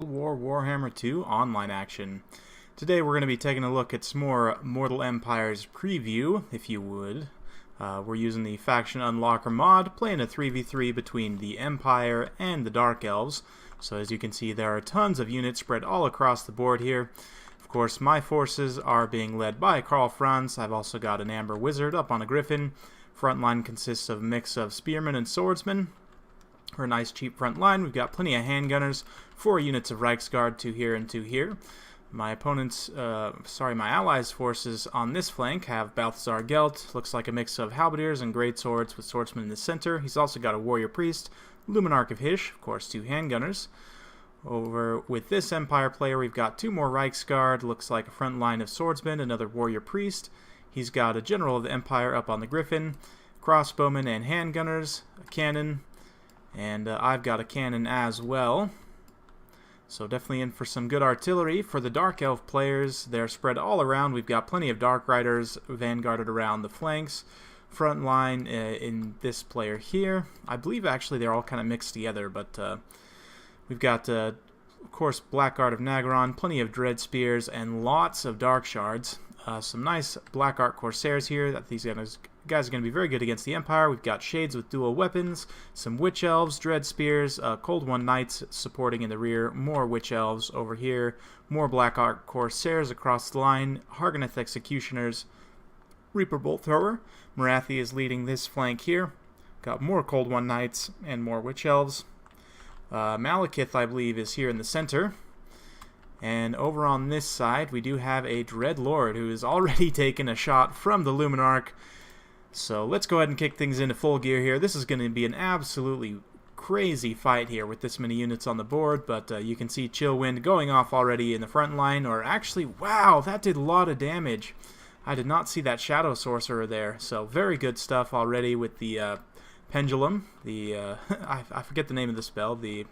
Warhammer 2 online action. Today we're going to be taking a look at some more Mortal Empires preview, if you would. We're using the Faction Unlocker mod, playing a 3v3 between the Empire and the Dark Elves. So as you can see, there are tons of units spread all across the board here. Of course, my forces are being led by Karl Franz. I've also got an Amber Wizard up on a Griffin. Front line consists of a mix of Spearmen and Swordsmen. For a nice cheap front line, we've got plenty of handgunners, 4 units of Reiksguard, 2 here and 2 here. My allies' forces on this flank have Balthazar Gelt, looks like a mix of halberdiers and great swords with swordsmen in the center. He's also got a warrior priest, Luminarch of Hysh, of course 2 handgunners. Over with this Empire player, we've got 2 more Reiksguard, looks like a front line of swordsmen, another warrior priest. He's got a general of the Empire up on the Griffin, crossbowmen and handgunners, a cannon. And I've got a cannon as well. So definitely in for some good artillery. For the Dark Elf players, they're spread all around. We've got plenty of Dark Riders vanguarded around the flanks. Front line in this player here. I believe actually they're all kind of mixed together. But we've got, of course, Blackguard of Nagaron. Plenty of Dread Spears and lots of Dark Shards. Some nice Black Art Corsairs here that these guys are going to be very good against the Empire. We've got Shades with dual weapons, some Witch Elves, Dread Spears, Cold One Knights supporting in the rear, more Witch Elves over here, more Black Art Corsairs across the line, Hargoneth Executioners, Reaper Bolt Thrower. Morathi is leading this flank here. Got more Cold One Knights and more Witch Elves. Malekith, I believe, is here in the center. And over on this side, we do have a Dread Lord who has already taken a shot from the Luminarch. So let's go ahead and kick things into full gear here. This is going to be an absolutely crazy fight here with this many units on the board. But you can see Chill Wind going off already in the front line. Or actually, wow, that did a lot of damage. I did not see that Shadow Sorcerer there. So very good stuff already with the Pendulum. I forget the name of the spell. The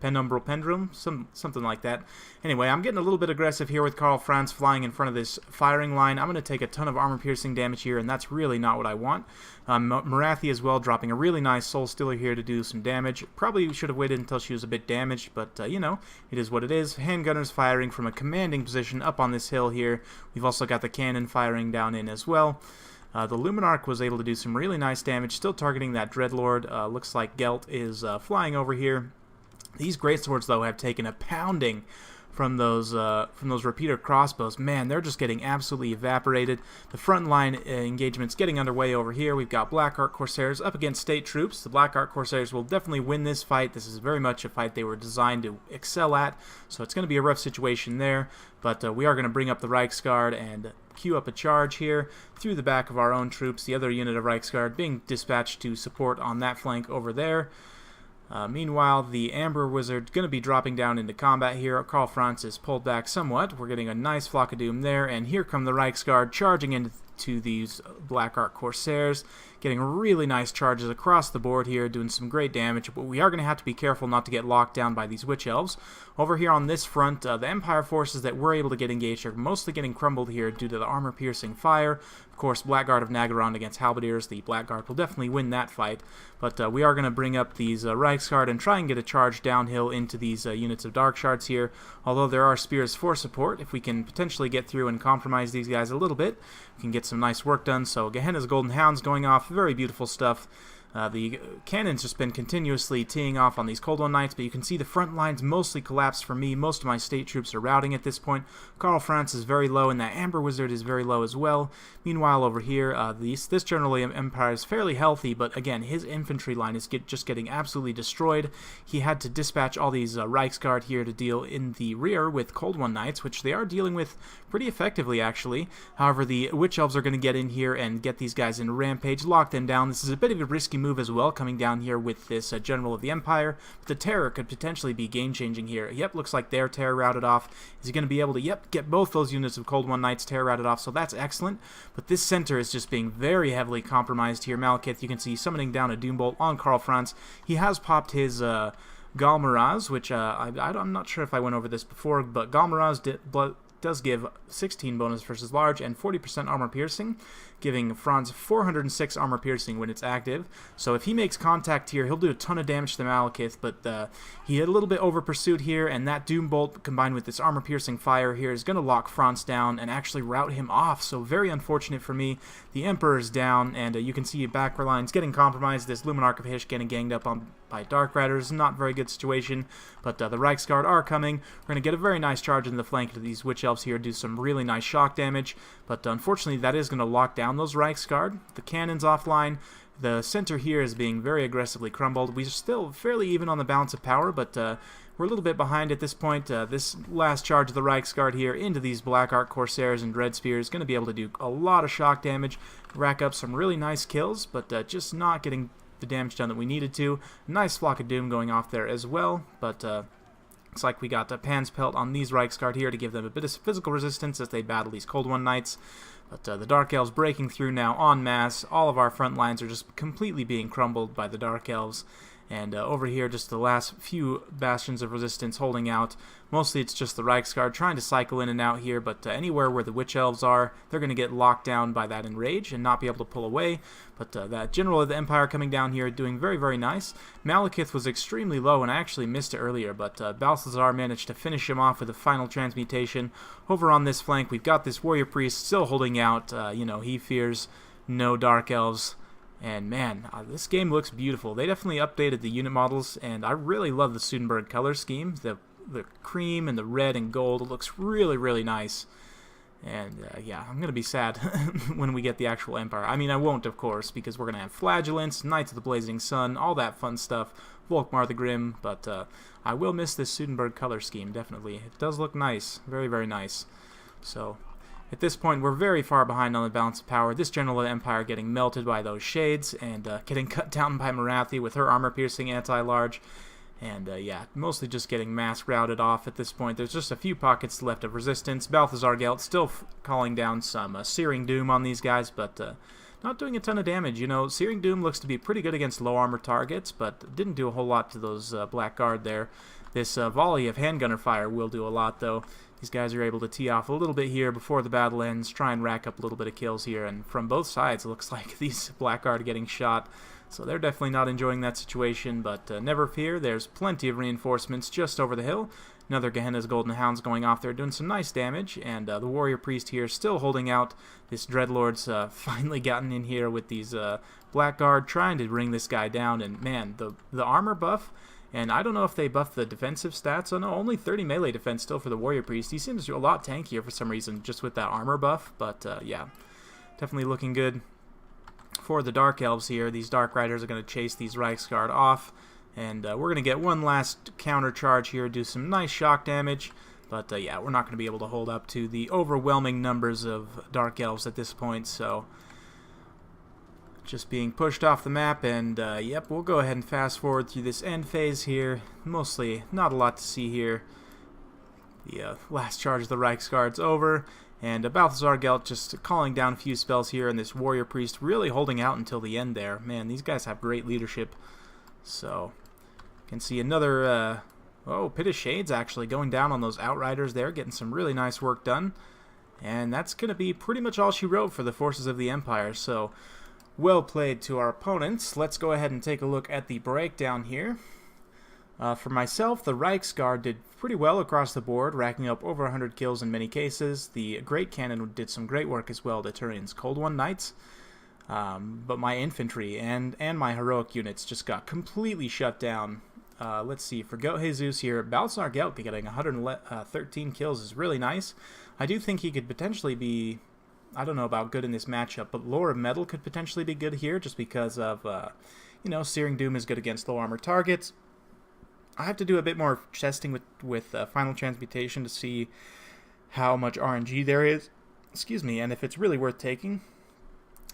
Penumbral Pendulum, something like that. Anyway, I'm getting a little bit aggressive here with Karl Franz flying in front of this firing line. I'm going to take a ton of armor-piercing damage here, and that's really not what I want. Morathi as well, dropping a really nice Soul Stealer here to do some damage. Probably should have waited until she was a bit damaged, but, you know, it is what it is. Handgunners firing from a commanding position up on this hill here. We've also got the cannon firing down in as well. The Luminarch was able to do some really nice damage, still targeting that Dreadlord. Looks like Gelt is flying over here. These greatswords, though, have taken a pounding from those repeater crossbows. Man, they're just getting absolutely evaporated. The front line engagement's getting underway over here. We've got Black Art Corsairs up against State Troops. The Black Art Corsairs will definitely win this fight. This is very much a fight they were designed to excel at, so it's going to be a rough situation there. But we are going to bring up the Reiksguard and queue up a charge here through the back of our own troops. The other unit of Reiksguard being dispatched to support on that flank over there. Meanwhile, the Amber Wizard going to be dropping down into combat here. Karl Franz is pulled back somewhat. We're getting a nice Flock of Doom there, and here come the Reiksguard charging into these Black Art Corsairs, getting really nice charges across the board here, doing some great damage, but we are going to have to be careful not to get locked down by these Witch Elves. Over here on this front, the Empire forces that were able to get engaged are mostly getting crumbled here due to the armor-piercing fire. Of course, Blackguard of Nagaron against Halberdiers, the Blackguard will definitely win that fight, but we are going to bring up these Reiksguard and try and get a charge downhill into these units of Dark Shards here, although there are Spears for support. If we can potentially get through and compromise these guys a little bit, we can get some nice work done. So Gehenna's Golden Hounds going off, very beautiful stuff. The cannon's just been continuously teeing off on these Cold One Knights, but you can see the front lines mostly collapsed for me. Most of my state troops are routing at this point. Karl Franz is very low, and that Amber Wizard is very low as well. Meanwhile, over here, this General Empire is fairly healthy, but again, his infantry line is just getting absolutely destroyed. He had to dispatch all these Reiksguard here to deal in the rear with Cold One Knights, which they are dealing with pretty effectively, actually. However, the Witch Elves are going to get in here and get these guys in a rampage, lock them down. This is a bit of a risky move as well, coming down here with this General of the Empire, but the Terror could potentially be game-changing here. Yep, looks like their Terror routed off. Is he going to be able to, get both those units of Cold One Knights Terror routed off, so that's excellent, but this center is just being very heavily compromised here. Malekith, you can see, summoning down a Doombolt on Karl Franz. He has popped his Galmaraz, which I'm not sure if I went over this before, but Galmaraz does give 16 bonus versus large and 40% armor piercing, giving Franz 406 armor piercing when it's active. So if he makes contact here, he'll do a ton of damage to the Malekith, but he had a little bit over pursuit here, and that Doom Bolt combined with this armor piercing fire here is going to lock Franz down and actually rout him off. So very unfortunate for me. The Emperor is down, and you can see back lines getting compromised. This Luminarch of Hysh getting ganged up on by Dark Riders. Not very good situation, but the Reiksguard are coming. We're going to get a very nice charge into the flank of these Witch Elves here, do some really nice shock damage, but unfortunately that is going to lock down those Reiksguard. The cannon's offline. The center here is being very aggressively crumbled. We're still fairly even on the balance of power, but we're a little bit behind at this point. This last charge of the Reiksguard here into these Black Ark Corsairs and Dread Spears is going to be able to do a lot of shock damage, rack up some really nice kills, but just not getting the damage done that we needed to. Nice Flock of Doom going off there as well, but looks like we got Pan's Pelt on these Reiksguard here to give them a bit of physical resistance as they battle these Cold One Knights. But the Dark Elves breaking through now en masse. All of our front lines are just completely being crumbled by the Dark Elves. And over here, just the last few bastions of resistance holding out. Mostly it's just the Reiksguard trying to cycle in and out here, but anywhere where the Witch Elves are, they're going to get locked down by that Enrage and not be able to pull away. But that General of the Empire coming down here doing very, very nice. Malekith was extremely low, and I actually missed it earlier, but Balthazar managed to finish him off with a final transmutation. Over on this flank, we've got this Warrior Priest still holding out. You know, he fears no Dark Elves. And man, this game looks beautiful. They definitely updated the unit models, and I really love the Sudenburg color scheme. The cream and the red and gold, it looks really, really nice. And yeah, I'm going to be sad when we get the actual Empire. I mean, I won't, of course, because we're going to have Flagellants, Knights of the Blazing Sun, all that fun stuff, Volkmar the Grim, but I will miss this Sudenburg color scheme, definitely. It does look nice. Very, very nice. So at this point, we're very far behind on the balance of power. This General of the Empire getting melted by those Shades and getting cut down by Marathi with her armor-piercing anti-large. And yeah, mostly just getting mass routed off at this point. There's just a few pockets left of resistance. Balthazar Gelt still calling down some Searing Doom on these guys, but not doing a ton of damage. You know, Searing Doom looks to be pretty good against low armor targets, but didn't do a whole lot to those Blackguard there. This volley of handgunner fire will do a lot, though. These guys are able to tee off a little bit here before the battle ends, try and rack up a little bit of kills here, and from both sides it looks like these Blackguard are getting shot, so they're definitely not enjoying that situation, but never fear, there's plenty of reinforcements just over the hill. Another Gehenna's Golden Hounds going off there doing some nice damage, and the Warrior Priest here still holding out. This Dreadlord's finally gotten in here with these Blackguard, trying to bring this guy down, and man, the armor buff. And I don't know if they buffed the defensive stats. Oh no, only 30 melee defense still for the Warrior Priest. He seems a lot tankier for some reason, just with that armor buff. But yeah, definitely looking good for the Dark Elves here. These Dark Riders are going to chase these Reiksguard off. And we're going to get one last counter charge here, do some nice shock damage. But yeah, we're not going to be able to hold up to the overwhelming numbers of Dark Elves at this point. So just being pushed off the map, and yep, we'll go ahead and fast forward through this end phase here. Mostly not a lot to see here. The last charge of the Reiksguard's over, and Balthazar Gelt just calling down a few spells here, and this Warrior Priest really holding out until the end there. Man, these guys have great leadership. So, you can see another, Pit of Shades actually going down on those Outriders there, getting some really nice work done. And that's going to be pretty much all she wrote for the forces of the Empire, so well played to our opponents. Let's go ahead and take a look at the breakdown here. For myself, the Reiksguard did pretty well across the board, racking up over 100 kills in many cases. The Great Cannon did some great work as well to Turian's Cold One Knights. But my infantry and my heroic units just got completely shut down. Let's see, for Goat Jesus here, Balthazar Gelt getting 113 kills is really nice. I do think he could potentially be, I don't know about good in this matchup, but Lore of Metal could potentially be good here just because of, you know, Searing Doom is good against low armor targets. I have to do a bit more testing with Final Transmutation to see how much RNG there is, and if it's really worth taking.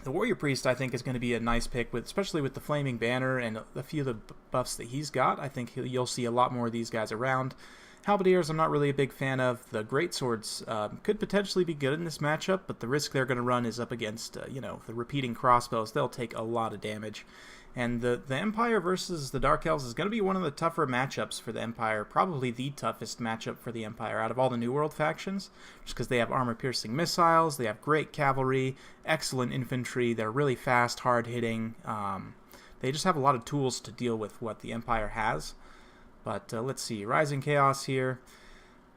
The Warrior Priest, I think, is going to be a nice pick, especially with the Flaming Banner and a few of the buffs that he's got. I think you'll see a lot more of these guys around. Halberdiers I'm not really a big fan of. The Greatswords could potentially be good in this matchup, but the risk they're going to run is up against, you know, the repeating crossbows. They'll take a lot of damage. And the Empire versus the Dark Elves is going to be one of the tougher matchups for the Empire, probably the toughest matchup for the Empire out of all the New World factions, just because they have armor-piercing missiles, they have great cavalry, excellent infantry, they're really fast, hard-hitting. They just have a lot of tools to deal with what the Empire has. But let's see, Rising Chaos here.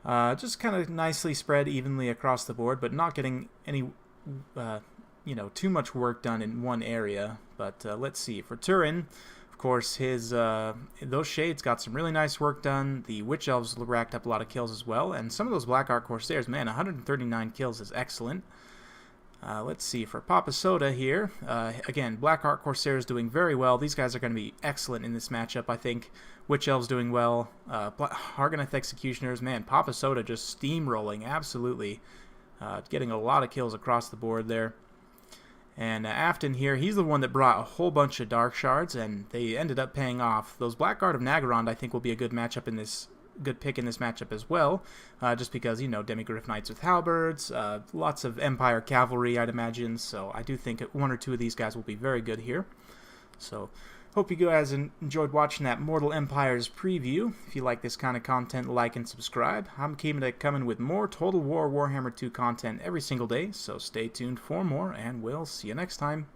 Just kind of nicely spread evenly across the board, but not getting any, too much work done in one area. But let's see, for Turin, of course, those Shades got some really nice work done. The Witch Elves racked up a lot of kills as well, and some of those Black Ark Corsairs, man, 139 kills is excellent. Let's see, for Papa Soda here, again, Black Ark Corsairs doing very well. These guys are going to be excellent in this matchup, I think. Witch Elves doing well. Hargoneth Executioners, man, Papa Soda just steamrolling, absolutely. Getting a lot of kills across the board there. And Afton here, he's the one that brought a whole bunch of Dark Shards, and they ended up paying off. Those Blackguard of Nagarond, I think, will be a good matchup in this. Good pick in this matchup as well, just because, Demigryph Knights with Halberds, lots of Empire Cavalry, I'd imagine, so I do think one or two of these guys will be very good here. So, hope you guys enjoyed watching that Mortal Empires preview. If you like this kind of content, like and subscribe. I'm coming with more Total War Warhammer 2 content every single day, so stay tuned for more, and we'll see you next time.